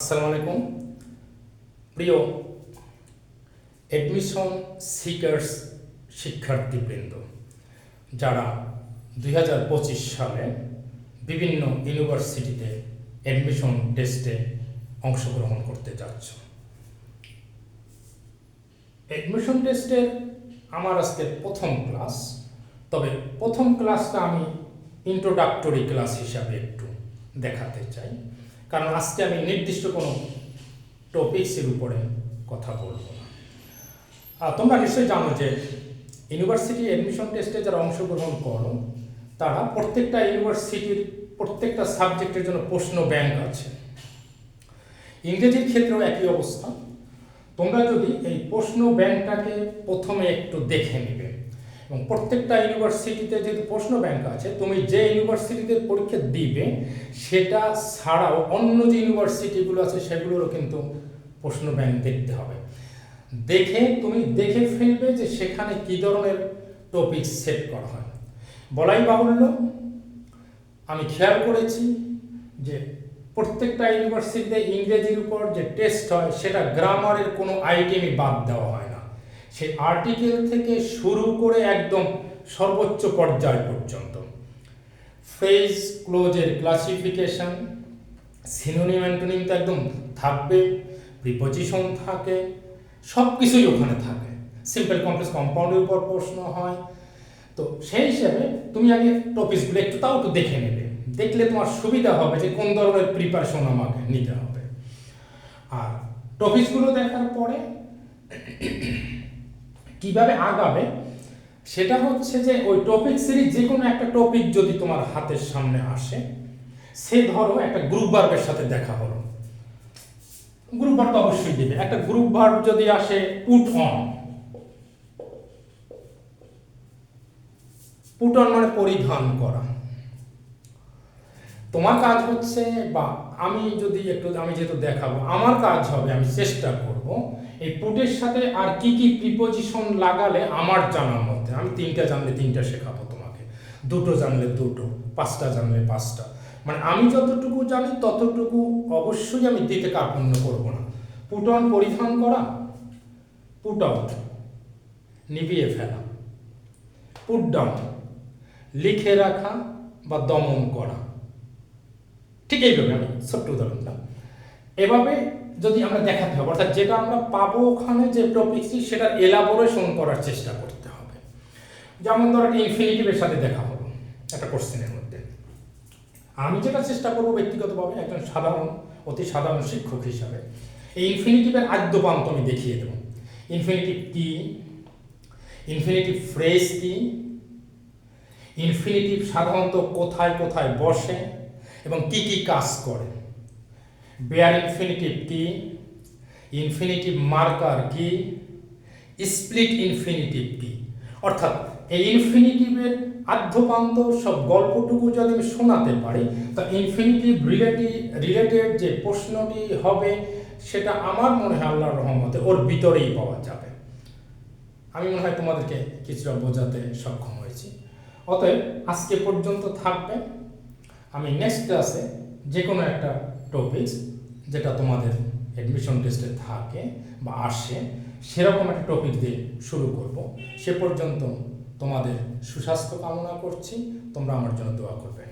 আসসালামু আলাইকুম প্রিয় অ্যাডমিশন সিকার্স শিক্ষার্থীবৃন্দ, যারা 2025 সালে বিভিন্ন ইউনিভার্সিটিতে অ্যাডমিশন টেস্টে অংশগ্রহণ করতে যাচ্ছ। অ্যাডমিশন টেস্টের আমার আজকে প্রথম ক্লাস, তবে প্রথম ক্লাসটা আমি ইন্ট্রোডাক্টরি ক্লাস হিসাবে একটু দেখাতে চাই, কারণ আজকে আমি নির্দিষ্ট কোনো টপিক্সের উপরে কথা বলবো না। তোমরা নিশ্চয়ই জানো যে ইউনিভার্সিটি অ্যাডমিশন টেস্টে যারা অংশগ্রহণ করো তারা প্রত্যেকটা ইউনিভার্সিটির প্রত্যেকটা সাবজেক্টের জন্য প্রশ্ন ব্যাংক আছে। ইংরেজির ক্ষেত্রেও একই অবস্থা। তোমরা যদি এই প্রশ্ন ব্যাংকটাকে প্রথমে একটু দেখে নেবে, এবং প্রত্যেকটা ইউনিভার্সিটিতে যেহেতু প্রশ্ন ব্যাংক আছে, তুমি যে ইউনিভার্সিটিতে পরীক্ষা দিবে সেটা ছাড়াও অন্য যে ইউনিভার্সিটিগুলো আছে সেগুলোরও কিন্তু প্রশ্ন ব্যাংক দেখতে হবে। দেখে তুমি দেখে ফেলবে যে সেখানে কী ধরনের টপিক সেট করা হয়। বলাই বাহুল্য, আমি খেয়াল করেছি যে প্রত্যেকটা ইউনিভার্সিটিতে ইংরেজির উপর যে টেস্ট হয় সেটা গ্রামারের কোনো আইটেমই বাদ দেওয়া হয় না। সেই আর্টিকেল থেকে শুরু করে একদম সর্বোচ্চ পর্যায় পর্যন্ত ফ্রেজ ক্লোজের ক্লাসিফিকেশন, সিনোনিম অ্যান্টোনিম তো একদম থাকবে, প্রিপোজিশন থাকে, সব কিছুই ওখানে থাকে। সিম্পল কমপ্লেক্স কম্পাউন্ডের উপর প্রশ্ন হয়। তো সেই হিসাবে তুমি আগে টপিকসগুলো একটু দেখে নেবে, দেখলে তোমার সুবিধা হবে যে কোন ধরনের প্রিপারেশন আমাকে নিতে হবে। আর টপিকসগুলো দেখার পরে কিভাবে আগাবে সেটা হচ্ছে যে ওই টপিক সিরিজ যে কোনো একটা টপিক যদি তোমার হাতের সামনে আসে, সে ধরো একটা গ্রুপ ভার্বের সাথে দেখা হলো, গ্রুপ ভার্ব তো অবশ্যই দেবে। একটা গ্রুপ ভার্ব যদি আসে পুট অন, পুট অন মানে পরিধান করা। তোমার কাজ হচ্ছে, বা আমি যেহেতু দেখাবো, আমার কাজ হবে, আমি চেষ্টা করব এই পুটের সাথে আর কি কি প্রিপোজিশন লাগালে আমার জানার মধ্যে, আমি 3টা জানলে 3টা শেখাবো তোমাকে, 2টো জানলে 2টো, 5টা জানলে 5টা, মানে আমি যতটুকু জানি ততটুকু অবশ্যই আমি দিতে কার্পণ্য করব না। পুট অন পরিধান করা, পুট আউট নিভিয়ে ফেলা, পুট ডাউন লিখে রাখা বা দমন করা। ঠিক এইভাবে আমি ছোট্ট উদাহরণ দিলাম। এভাবে যদি আমরা দেখাতে হবে, অর্থাৎ যেটা আমরা পাবো ওখানে যে টপিকটি সেটার এলাবোরেশন করার চেষ্টা করতে হবে। যেমন ধরো একটা ইনফিনিটিভের সাথে দেখা হলো একটা কোশ্চেনের মধ্যে, আমি যেটা চেষ্টা করবো ব্যক্তিগতভাবে একজন অতি সাধারণ শিক্ষক হিসাবে এই ইনফিনিটিভের আদ্যপান্ত আমি দেখিয়ে দেবো। ইনফিনিটিভ কি, ইনফিনিটিভ ফ্রেজ কি, ইনফিনিটিভ সাধারণত কোথায় কোথায় বসে এবং কি কি কাজ করে, বেয়ার ইনফিনিটিভ কি, ইনফিনিটিভ মার্কার কি, স্প্লিট ইনফিনিটিভ কি। অর্থাৎ এই ইনফিনিটিভের আদ্যপান্ত সব গল্পটুকু যদি আমি শোনাতে পারি, তা ইনফিনিটিভ রিলেটেড যে প্রশ্নটি হবে সেটা আমার মনে হয় আল্লাহর রহমতে ওর ভিতরেই পাওয়া যাবে। আমি মনে হয় তোমাদেরকে কিছুটা বোঝাতে সক্ষম হয়েছি। অতএব আজকে পর্যন্ত থাকবে। আমি নেক্সট ক্লাসে যে কোনো একটা টপিকস যেটা তোমাদের অ্যাডমিশন টেস্টে থাকে বা আসে সেরকম একটা টপিক দিয়ে শুরু করব। সে পর্যন্ত তোমাদের সুস্বাস্থ্য কামনা করছি, তোমরা আমার জন্য দোয়া করবে।